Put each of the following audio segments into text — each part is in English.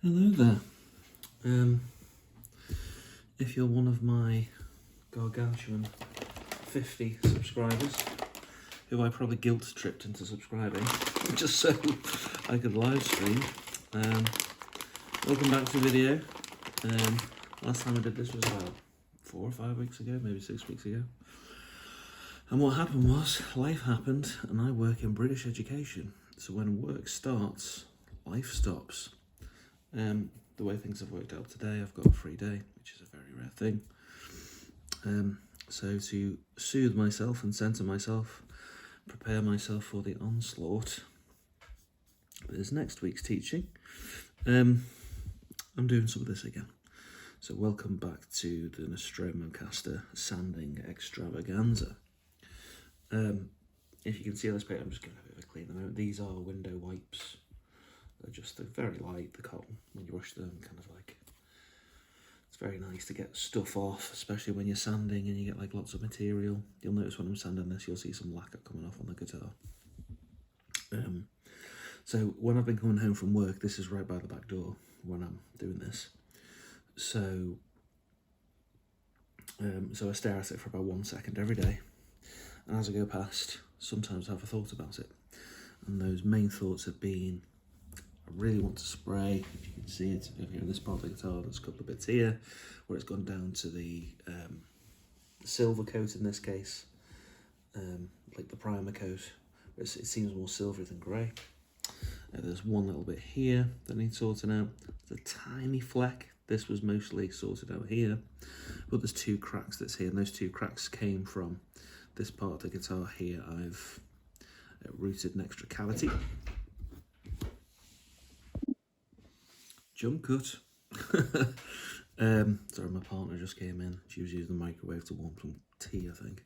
Hello there. If you're one of my gargantuan 50 subscribers, who I probably guilt-tripped into subscribing, just so I could live stream, welcome back to the video. Last time I did this was about 4 or 5 weeks ago, maybe 6 weeks ago. And what happened was, life happened, and I work in British education. So when work starts, life stops. The way things have worked out today, I've got a free day, which is a very rare thing. So to soothe myself and centre myself, prepare myself for the onslaught that is next week's teaching, I'm doing some of this again. So welcome back to the Nostromocaster sanding extravaganza. If you can see this paint, I'm just going to have a bit of a clean them out. These are window wipes. They're very light, the cotton, when you wash them, kind of like, it's very nice to get stuff off, especially when you're sanding and you get like lots of material. You'll notice when I'm sanding this, you'll see some lacquer coming off on the guitar. So when I've been coming home from work, this is right by the back door when I'm doing this. So, so I stare at it for about 1 second every day. And as I go past, sometimes I have a thought about it. And those main thoughts have been, I really want to spray. If you can see it over here in this part of the guitar, there's a couple of bits here where it's gone down to the silver coat in this case, like the primer coat. It seems more silvery than grey. There's one little bit here that needs sorting out. There's a tiny fleck. This was mostly sorted out here, but there's 2 cracks that's here, and those 2 cracks came from this part of the guitar here. I've routed an extra cavity. Jump cut. Sorry, my partner just came in. She was using the microwave to warm some tea, I think.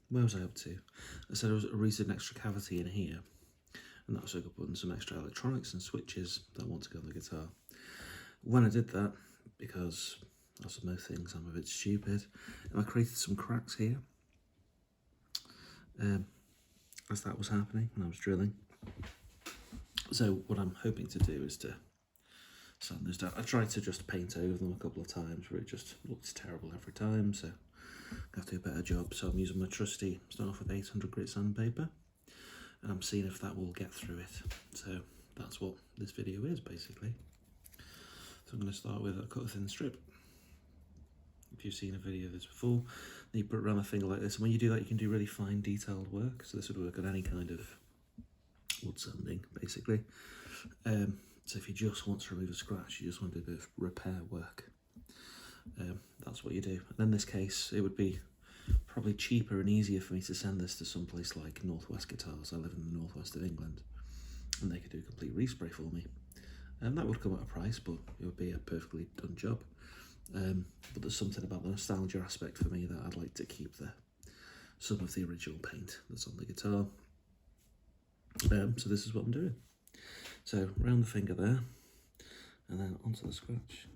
Where was I up to? I said I routed an extra cavity in here, and that's so I could put in some extra electronics and switches that I want to go on the guitar. When I did that, because as with most things, I'm a bit stupid, and I created some cracks here as that was happening when I was drilling. So what I'm hoping to do is to sand those down. I tried to just paint over them a couple of times, but it just looks terrible every time, so I have to do a better job. So I'm using my trusty, starting off with 800 grit sandpaper, and I'm seeing if that will get through it. So that's what this video is, basically. So I'm going to start with a cut a thin strip. If you've seen a video of this before, then you put it around a finger like this, and when you do that, you can do really fine detailed work. So this would work on any kind of wood sanding, basically. So if you just want to remove a scratch, you just want to do a bit of repair work, that's what you do. And in this case, it would be probably cheaper and easier for me to send this to some place like Northwest Guitars. I live in the northwest of England, and they could do a complete respray for me. And that would come at a price, but it would be a perfectly done job. But there's something about the nostalgia aspect for me that I'd like to keep some of the original paint that's on the guitar. So this is what I'm doing. So round the finger there, and then onto the scratch,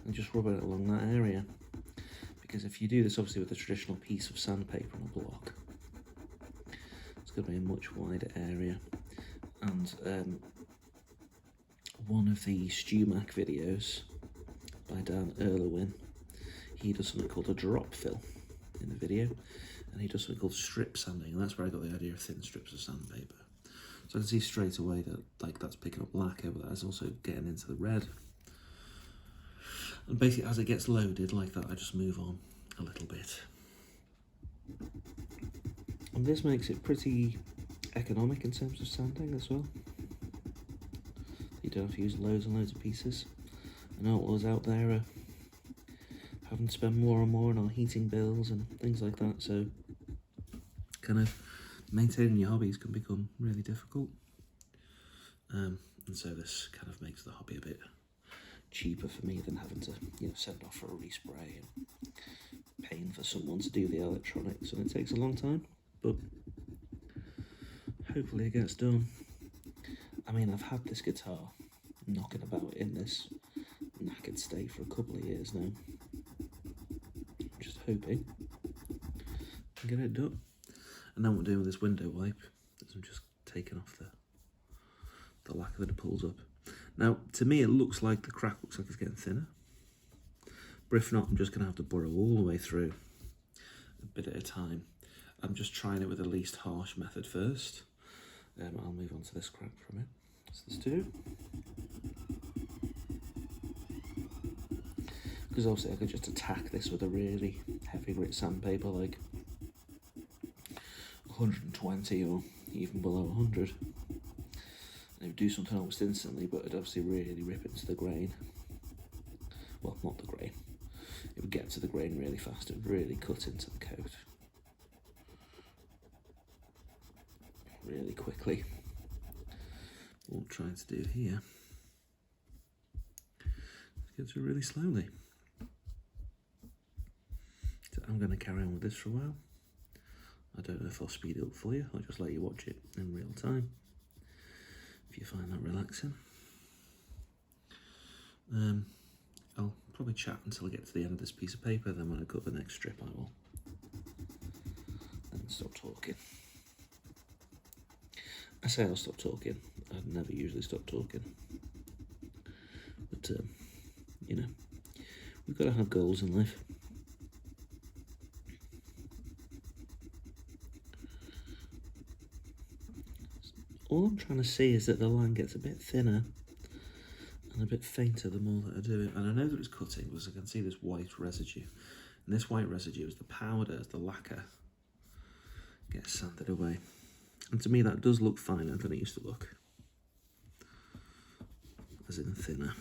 and just rubbing it along that area. Because if you do this obviously with a traditional piece of sandpaper on a block, it's going to be a much wider area. And one of the StewMac videos by Dan Erlewin, he does something called a drop fill in the video, and he does something called strip sanding, and that's where I got the idea of thin strips of sandpaper. So I can see straight away that that's picking up lacquer, but that is also getting into the red. And basically as it gets loaded like that, I just move on a little bit. And this makes it pretty economic in terms of sanding as well. You don't have to use loads and loads of pieces. I know all those out there are having to spend more and more on our heating bills and things like that, so kind of maintaining your hobbies can become really difficult. And so this kind of makes the hobby a bit cheaper for me than having to, send off for a respray and paying for someone to do the electronics, and it takes a long time, but hopefully it gets done. I mean, I've had this guitar knocking about in this knackered state for a couple of years now. I'm just hoping I can get it done. And then what I'm doing with this window wipe is I'm just taking off the the lacquer that it pulls up. Now, to me, it looks like the crack looks like it's getting thinner. But if not, I'm just going to have to burrow all the way through a bit at a time. I'm just trying it with the least harsh method first. I'll move on to this crack from it. So there's two. Because obviously I could just attack this with a really heavy grit sandpaper, like 120 or even below 100. And it would do something almost instantly, but it'd obviously really rip into the grain. Well, not the grain. It would get to the grain really fast. It would really cut into the coat really quickly. What I'm trying to do here is get through really slowly. So I'm going to carry on with this for a while. I don't know if I'll speed it up for you. I'll just let you watch it in real time if you find that relaxing. I'll probably chat until I get to the end of this piece of paper, then when I cut the next strip I will then stop talking. I say I'll stop talking. I'd never usually stop talking. But, you know, we've got to have goals in life. All I'm trying to see is that the line gets a bit thinner and a bit fainter the more that I do it. And I know that it's cutting because I can see this white residue. And this white residue is the powder, as the lacquer gets sanded away. And to me that does look finer than it used to look. As in thinner.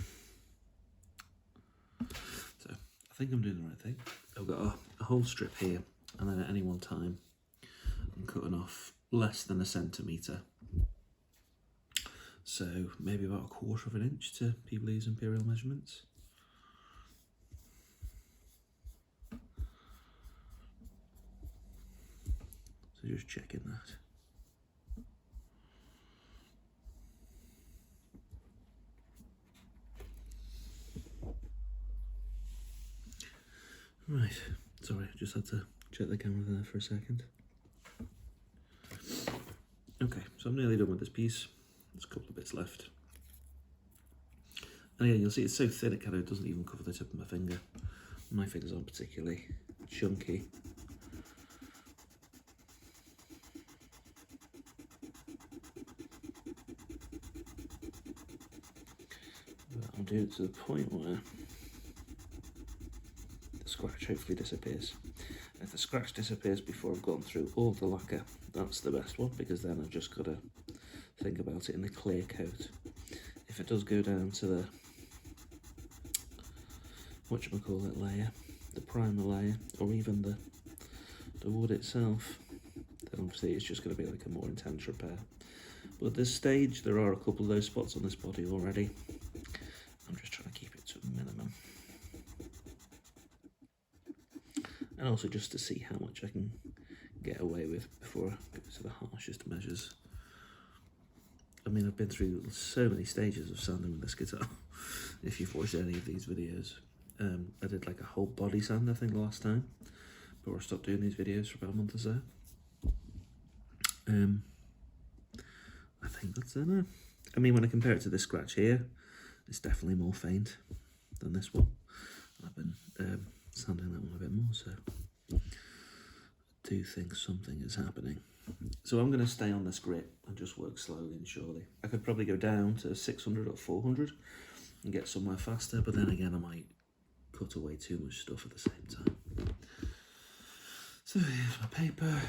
So I think I'm doing the right thing. I've got a whole strip here, and then at any one time I'm cutting off less than 1 centimetre. So maybe about 1/4 of an inch to people who use imperial measurements. So just checking that. Right, sorry, I just had to check the camera there for a second. Okay, so I'm nearly done with this piece. There's a couple of bits left. And again, you'll see it's so thin it kind of doesn't even cover the tip of my finger. My fingers aren't particularly chunky. But I'll do it to the point where the scratch hopefully disappears. If the scratch disappears before I've gone through all the lacquer, that's the best one, because then I've just got to think about it in the clear coat. If it does go down to the whatchamacallit layer, the primer layer, or even the wood itself, then obviously it's just going to be like a more intense repair. But at this stage there are a couple of those spots on this body already. I'm just trying to keep it to a minimum. And also just to see how much I can get away with before I go to the harshest measures. I mean, I've been through so many stages of sanding with this guitar. If you've watched any of these videos, I did like a whole body sand, I think, last time, before I stopped doing these videos for about a month or so. I think that's it now. I mean, when I compare it to this scratch here, it's definitely more faint than this one. I've been sanding that one a bit more, so I do think something is happening. So I'm going to stay on this grit and just work slowly and surely. I could probably go down to 600 or 400 and get somewhere faster, but then again I might cut away too much stuff at the same time. So here's my paper.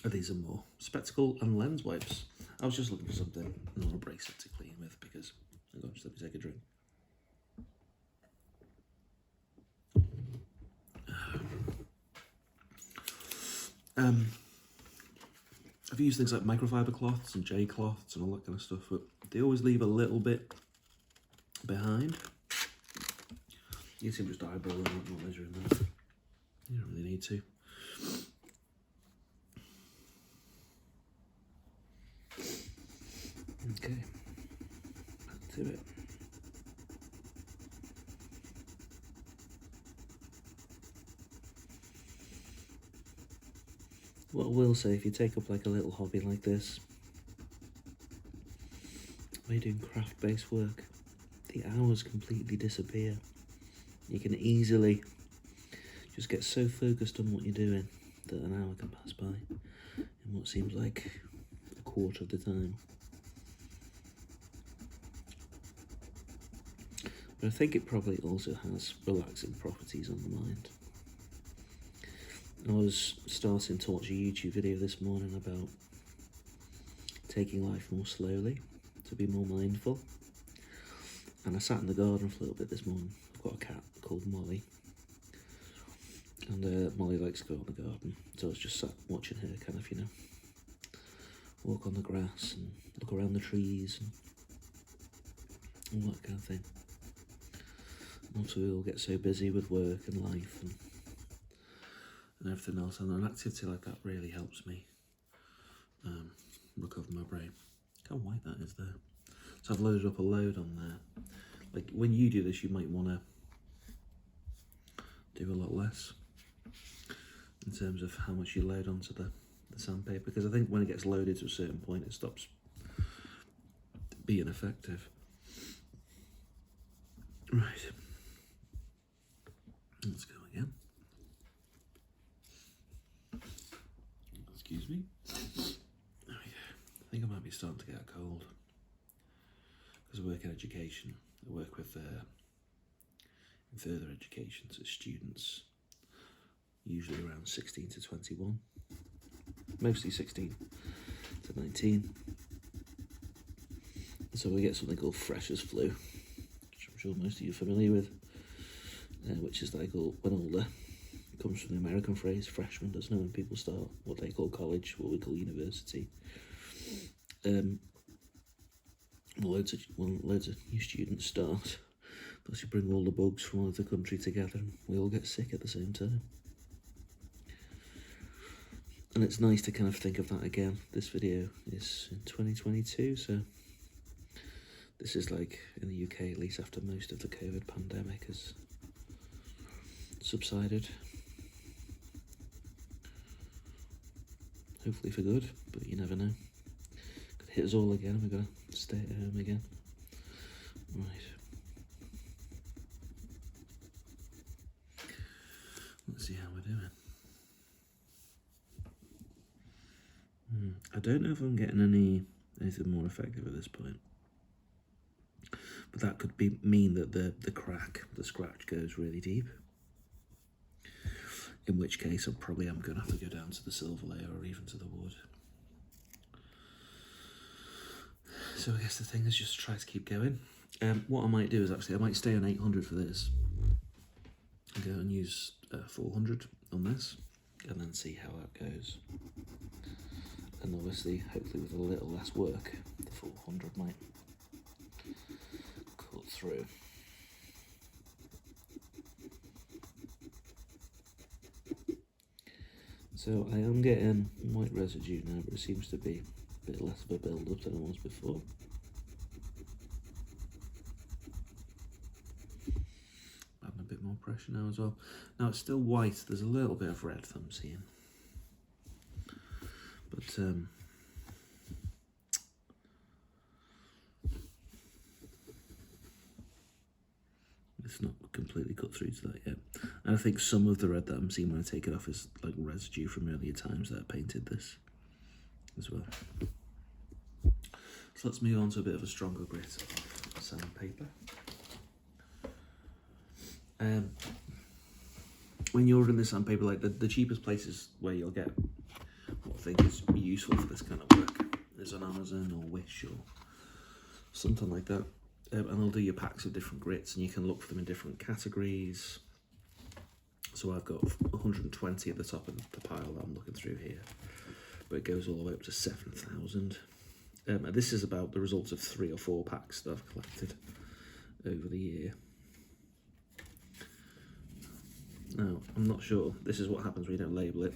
Oh, these are more spectacle and lens wipes. I was just looking for something non-abrasive to clean with because, hang on, just let me take a drink. I've used things like microfiber cloths and J cloths and all that kind of stuff, but they always leave a little bit behind. You can just eyeball them, not measuring them. You don't really need to. Okay, back to it. What I will say, if you take up like a little hobby like this, when you're doing craft-based work, the hours completely disappear. You can easily just get so focused on what you're doing that an hour can pass by in what seems like a quarter of the time. But I think it probably also has relaxing properties on the mind. I was starting to watch a YouTube video this morning about taking life more slowly, to be more mindful. And I sat in the garden for a little bit this morning. I've got a cat called Molly. And Molly likes to go in the garden. So I was just sat watching her kind of, walk on the grass and look around the trees and all that kind of thing. And also we all get so busy with work and life and everything else, and an activity like that really helps me recover my brain. Look how white that is there. So I've loaded up a load on there. Like when you do this, you might want to do a lot less in terms of how much you load onto the sandpaper, because I think when it gets loaded to a certain point it stops being effective. Right, let's go again. Excuse me. There we go. I think I might be starting to get a cold because I work in education. I work with in further education, so students usually around 16 to 21, mostly 16 to 19. So we get something called freshers flu, which I'm sure most of you are familiar with, which is like when all the comes from the American phrase freshman, doesn't it? When people start what they call college, what we call university. Loads of new students start. Plus you bring all the bugs from all over the country together and we all get sick at the same time. And it's nice to kind of think of that again. This video is in 2022, so this is like in the UK, at least after most of the COVID pandemic has subsided. Hopefully for good, but you never know. Could hit us all again, we've got to stay at home again. Right. Let's see how we're doing. I don't know if I'm getting anything more effective at this point. But that could mean that the scratch goes really deep. In which case I probably am going to have to go down to the silver layer or even to the wood. So I guess the thing is just try to keep going. What I might do is I might stay on 800 for this. And go and use 400 on this. And then see how that goes. And obviously, hopefully with a little less work, the 400 might cut through. So I am getting white residue now, but it seems to be a bit less of a build-up than it was before. Adding a bit more pressure now as well. Now it's still white, there's a little bit of red that I'm seeing. But it's not completely cut through to that yet. And I think some of the red that I'm seeing when I take it off is like residue from earlier times that I painted this as well. So let's move on to a bit of a stronger grit of sandpaper. When you're ordering this sandpaper, like the cheapest places where you'll get what I think is useful for this kind of work is on Amazon or Wish or something like that. And they'll do your packs of different grits and you can look for them in different categories. So I've got 120 at the top of the pile that I'm looking through here, but it goes all the way up to 7,000. This is about the results of 3 or 4 packs that I've collected over the year. Now, I'm not sure. This is what happens when you don't label it.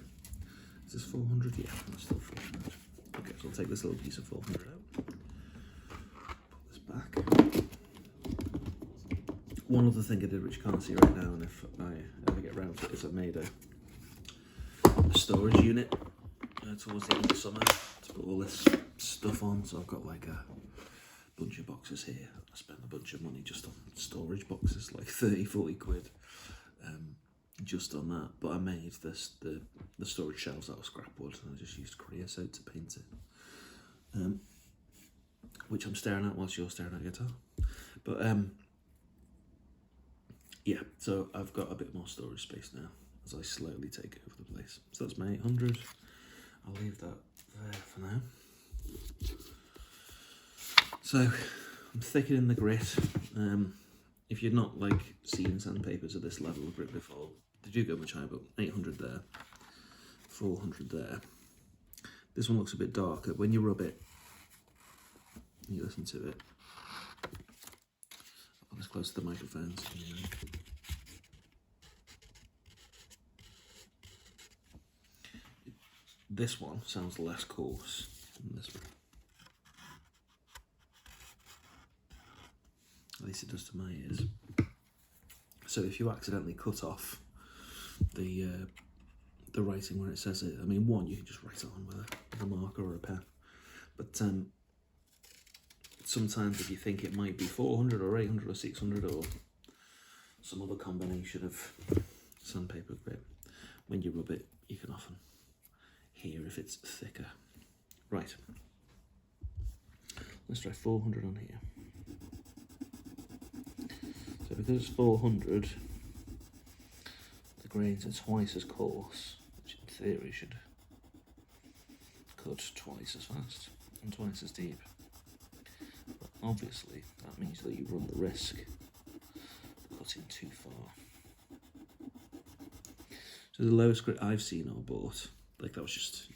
Is this 400? Yeah, that's still 400. Okay, so I'll take this little piece of 400 out. Put this back. One other thing I did which you can't see right now, and if I ever get around to it, is I made a storage unit towards the end of the summer to put all this stuff on. So I've got like bunch of boxes here. I spent a bunch of money just on storage boxes, like 30-40 quid, just on that. But I made this the storage shelves out of scrap wood, and I just used creosote to paint it, which I'm staring at whilst you're staring at your guitar. But yeah, so I've got a bit more storage space now as I slowly take over the place. So that's my 800. I'll leave that there for now. So I'm thickening the grit. If you're not like seen sandpapers at this level of grit before, they do go much higher, but 800 there, 400 there. This one looks a bit darker. When you rub it, you listen to it. I'm as close to the microphones. This one sounds less coarse than this one. At least it does to my ears. So if you accidentally cut off the writing where it says it, I mean, one, you can just write it on with a marker or a pen. But sometimes if you think it might be 400 or 800 or 600 or some other combination of sandpaper grit, when you rub it, you can often hear if it's thicker. Right, let's try 400 on here. So because it's 400, the grains are twice as coarse, which in theory should cut twice as fast and twice as deep. But obviously that means that you run the risk of cutting too far. So the lowest grit I've seen or bought, like that's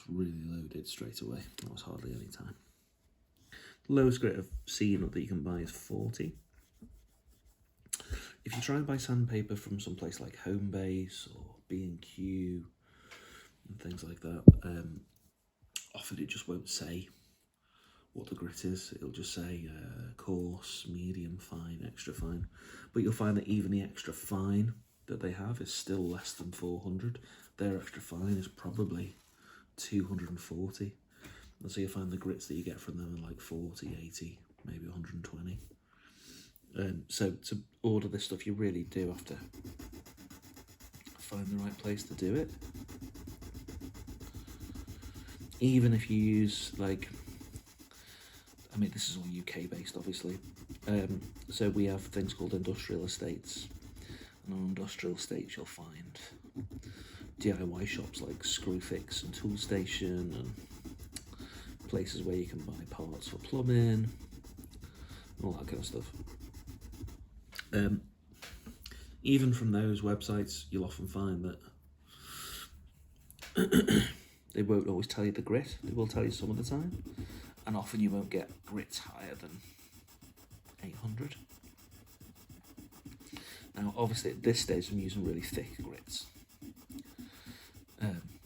really loaded straight away. That was hardly any time. The lowest grit I've seen that you can buy is 40. If you try and buy sandpaper from some place like Homebase or B&Q and things like that, often it just won't say what the grit is. It'll just say coarse, medium, fine, extra fine. But you'll find that even the extra fine that they have is still less than 400. Their extra fine is probably 240. And so you'll find the grits that you get from them are like 40, 80, maybe 120. So to order this stuff, you really do have to find the right place to do it. Even if you use, like, I mean, this is all UK based, obviously. So we have things called industrial estates. And on industrial estates, you'll find DIY shops like Screwfix and Toolstation, and places where you can buy parts for plumbing, all that kind of stuff. Even from those websites, you'll often find that they won't always tell you the grit. They will tell you some of the time, and often you won't get grits higher than 800. Now, obviously, at this stage, I'm using really thick grits,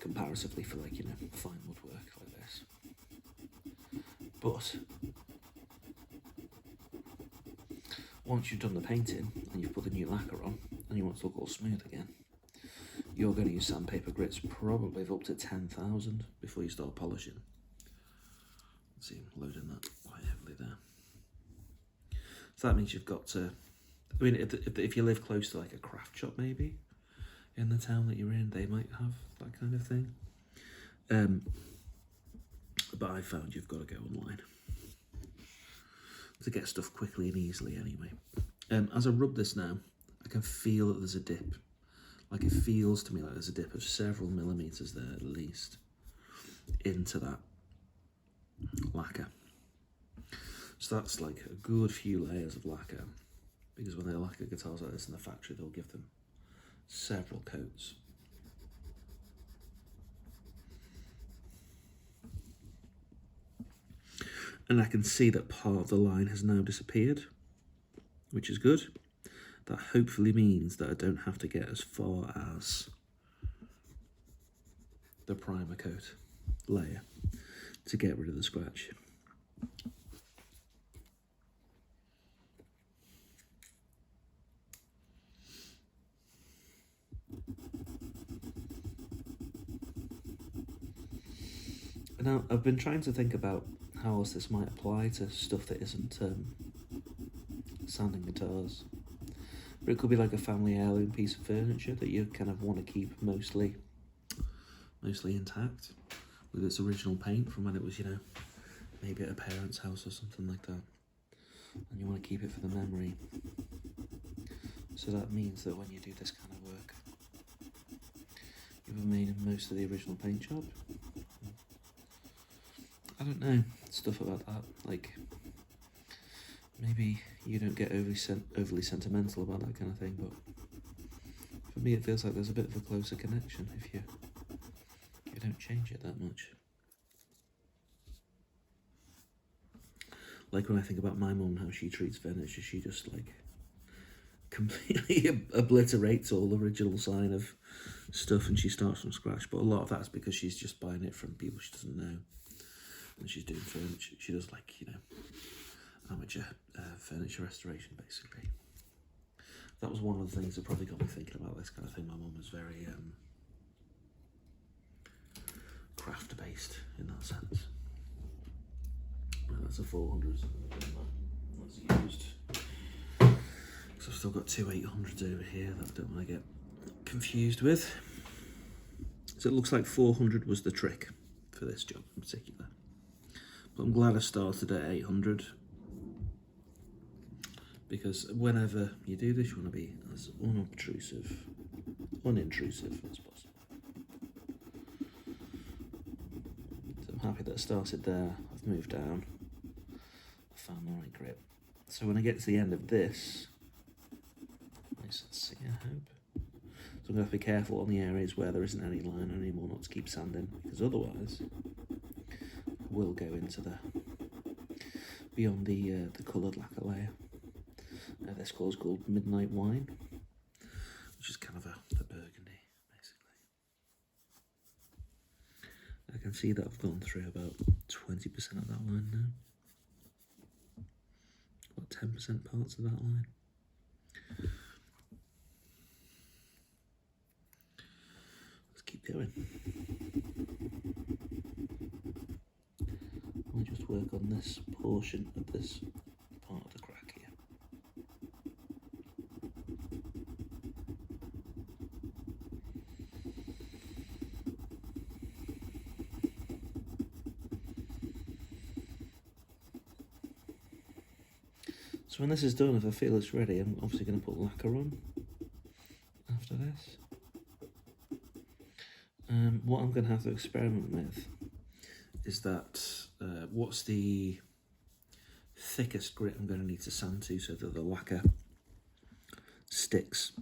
comparatively for, like, you know, fine woodwork like this. But once you've done the painting and you've put the new lacquer on and you want to look all smooth again, you're going to use sandpaper grits probably of up to 10,000 before you start polishing. Let's see, I'm loading that quite heavily there. So that means you've got to, I mean, if you live close to like a craft shop maybe, in the town that you're in, they might have that kind of thing. But I found you've got to go online to get stuff quickly and easily anyway. As I rub this now, I can feel that there's a dip. Like, it feels to me like there's a dip of several millimetres there at least into that lacquer. So that's like a good few layers of lacquer, because when they lacquer guitars like this in the factory, they'll give them several coats. And I can see that part of the line has now disappeared, which is good. That hopefully means that I don't have to get as far as the primer coat layer to get rid of the scratch. Now, I've been trying to think about how else this might apply to stuff that isn't sanding guitars. But it could be like a family heirloom piece of furniture that you kind of want to keep mostly intact with its original paint from when it was, you know, maybe at a parent's house or something like that. And you want to keep it for the memory. So that means that when you do this kind of work, you've remained in most of the original paint job. I don't know, stuff about that, like, maybe you don't get overly sentimental about that kind of thing, but for me it feels like there's a bit of a closer connection if you don't change it that much. Like when I think about my mum, how she treats furniture, she just like completely obliterates all original sign of stuff and she starts from scratch. But a lot of that's because she's just buying it from people she doesn't know, and she's doing furniture. She does, like, you know, amateur furniture restoration basically. That was one of the things that probably got me thinking about this kind of thing. My mum was very craft based in that sense. That's a 400, that's used. So I've still got two 800s over here that I don't want to get confused with. So it looks like 400 was the trick for this job in particular. But I'm glad I started at 800, because whenever you do this, you want to be as unintrusive as possible. So I'm happy that I started there. I've moved down. I found the right grip. So when I get to the end of this, nice and see, I hope. So I'm going to have to be careful on the areas where there isn't any line anymore, not to keep sanding, because otherwise we'll go into the beyond the coloured lacquer layer. This colour's called Midnight Wine, which is kind of the burgundy, basically. I can see that I've gone through about 20% of that line now. About 10% parts of that line. Let's keep going. I'll just work on this portion of this part of the crack here. So when this is done, if I feel it's ready, I'm obviously going to put lacquer on after this. What I'm going to have to experiment with is that what's the thickest grit I'm going to need to sand to so that the lacquer sticks.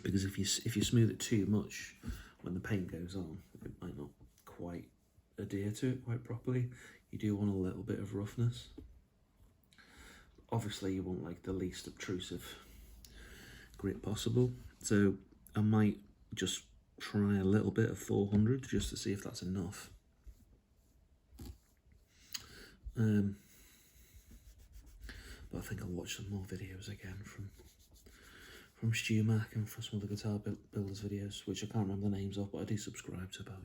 Because if you smooth it too much, when the paint goes on, it might not quite adhere to it quite properly. You do want a little bit of roughness. Obviously you want like the least obtrusive grit possible, so I might just try a little bit of 400 just to see if that's enough. But I think I'll watch some more videos again from Stu Mac and from some of the guitar builders videos, which I can't remember the names of, but I do subscribe to about,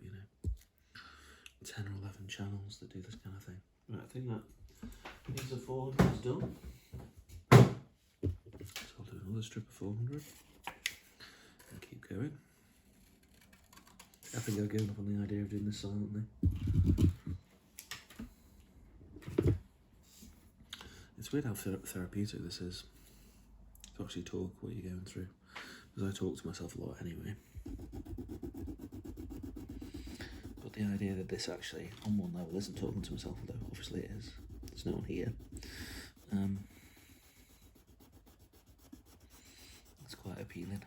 10 or 11 channels that do this kind of thing. Right, I think that piece of 400 is done. So I'll do another strip of 400 and keep going. I think I've given up on the idea of doing this silently. It's weird how therapeutic this is, to actually talk what you're going through, because I talk to myself a lot anyway. But the idea that this actually, on one level, isn't talking to myself, although obviously it is. There's no one here. It's quite appealing.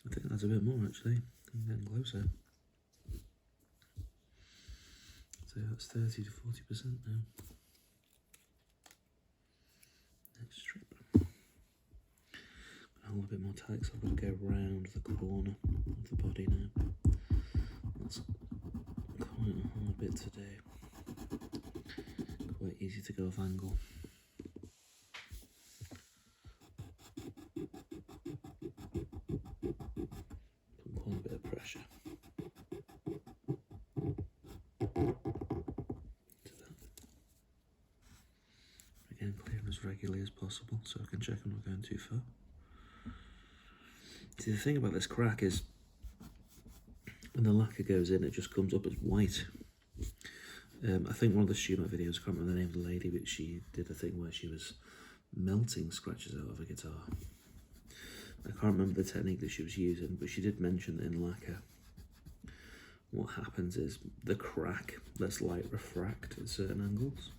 I think that's a bit more actually. I'm getting closer. So that's 30 to 40% now. Next strip. Hold a bit more tight, so I've got to go round the corner of the body now. That's need to go off angle. Put quite a bit of pressure into that. Again, clear as regularly as possible so I can check I'm not going too far. See, the thing about this crack is when the lacquer goes in, it just comes up as white. I think one of the Schumann videos, I can't remember the name of the lady, but she did a thing where she was melting scratches out of a guitar. I can't remember the technique that she was using, but she did mention that in lacquer, what happens is the crack lets light refract at certain angles.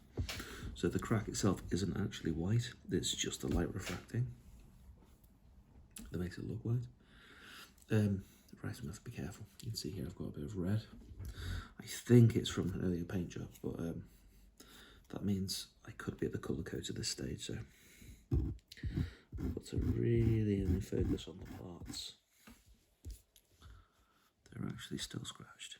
So the crack itself isn't actually white, it's just the light refracting that makes it look white. Right, I'm going to have to be careful. You can see here I've got a bit of red. I think it's from an earlier paint job, but that means I could be at the colour coat at this stage, so I've got to really only focus on the parts that are actually still scratched.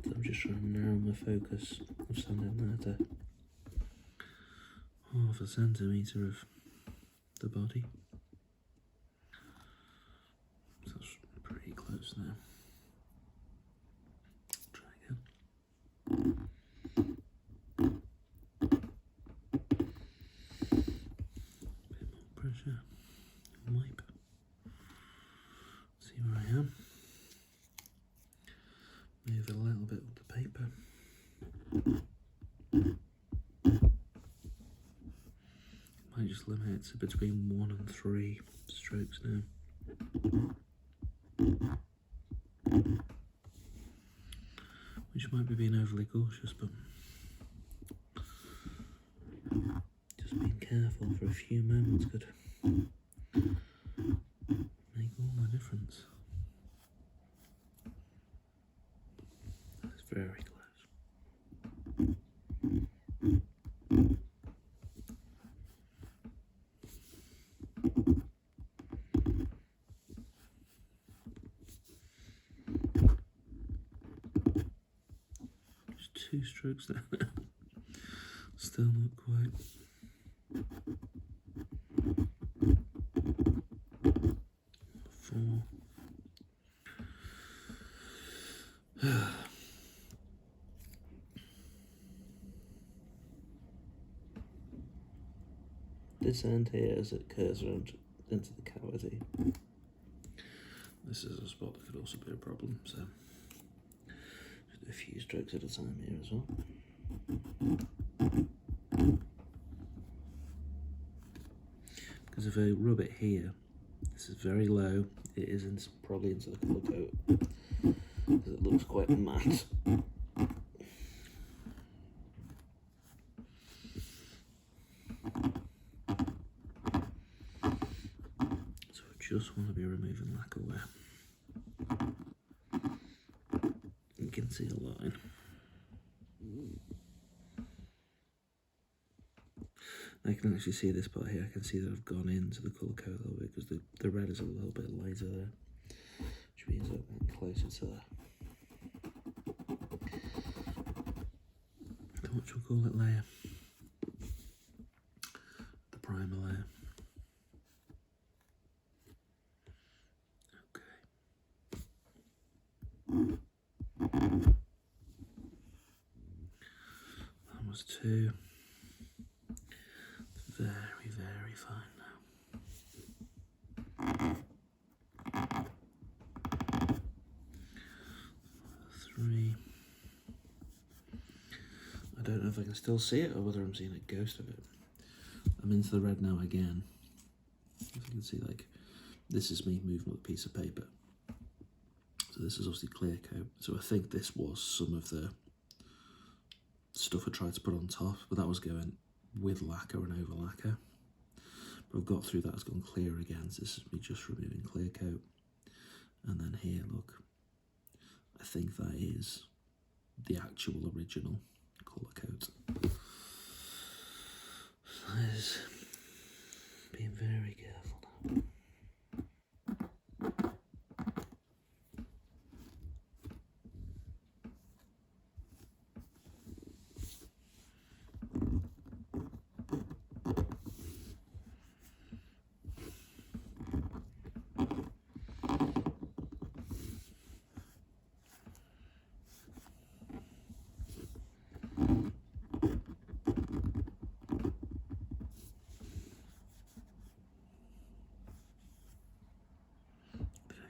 So I'm just trying to narrow my focus of sanding that to 1/2 centimetre of the body. So that's pretty close now. Try again. Bit more pressure. Wipe. See where I am. Move a little bit with the paper. Might just limit it to between 1 and 3 strokes now. Which might be being overly cautious, but just being careful for a few moments could make all the difference. That's very close. Just 2 strokes there. Still not quite. 4. This end here as it curves around into the cavity. This is a spot that could also be a problem, so just do a few strokes at a time here as well. Because if I rub it here, this is very low, it is probably into the colour coat, because it looks quite matte. So I just want to be removing lacquerware. You can see a line. I can actually see this part here. I can see that I've gone into the colour code a little bit because the red is a little bit lighter there, which means I'm getting closer to what you'll call it layer, the primer layer. Okay. That was 2. Very, very fine now. 3. I don't know if I can still see it or whether I'm seeing a ghost of it. I'm into the red now again. As you can see, like, this is me moving with a piece of paper. So this is obviously clear coat. So I think this was some of the stuff I tried to put on top, but that was going with lacquer and over lacquer. But I've got through that, it's gone clear again. So this is me just removing clear coat. And then here, look, I think that is the actual original colour coat. So is being very careful now.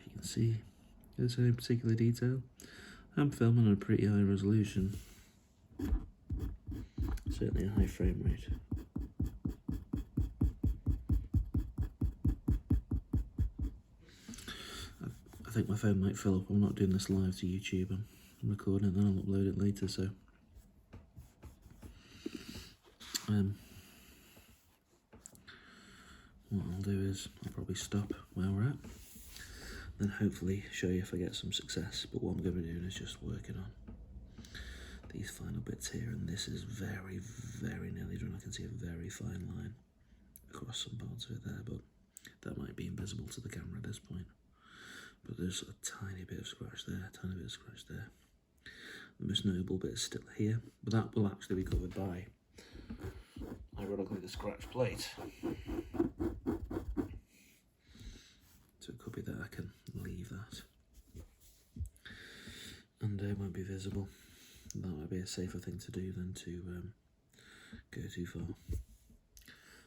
You can see there's no particular detail. I'm filming on a pretty high resolution, certainly a high frame rate. I think my phone might fill up. I'm not doing this live to YouTube. I'm recording it, then I'll upload it later. So what I'll do is I'll probably stop where we're at, then hopefully show you if I get some success. But what I'm going to be doing is just working on these final bits here, and this is very, very nearly done. I can see a very fine line across some parts of it there, but that might be invisible to the camera at this point. But there's a tiny bit of scratch there, tiny bit of scratch there. The most notable bit is still here, but that will actually be covered by, ironically, the scratch plate. So it could be that I can leave that, and it won't be visible. That might be a safer thing to do than to go too far.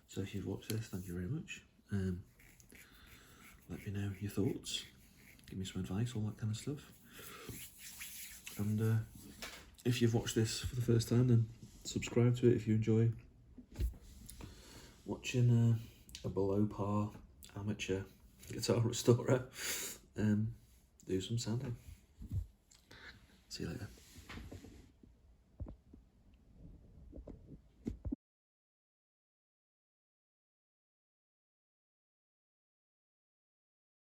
So if you've watched this, thank you very much. Let me know your thoughts, give me some advice, all that kind of stuff. And if you've watched this for the first time, then subscribe to it if you enjoy watching a below par amateur guitar restorer do some sanding. See you later.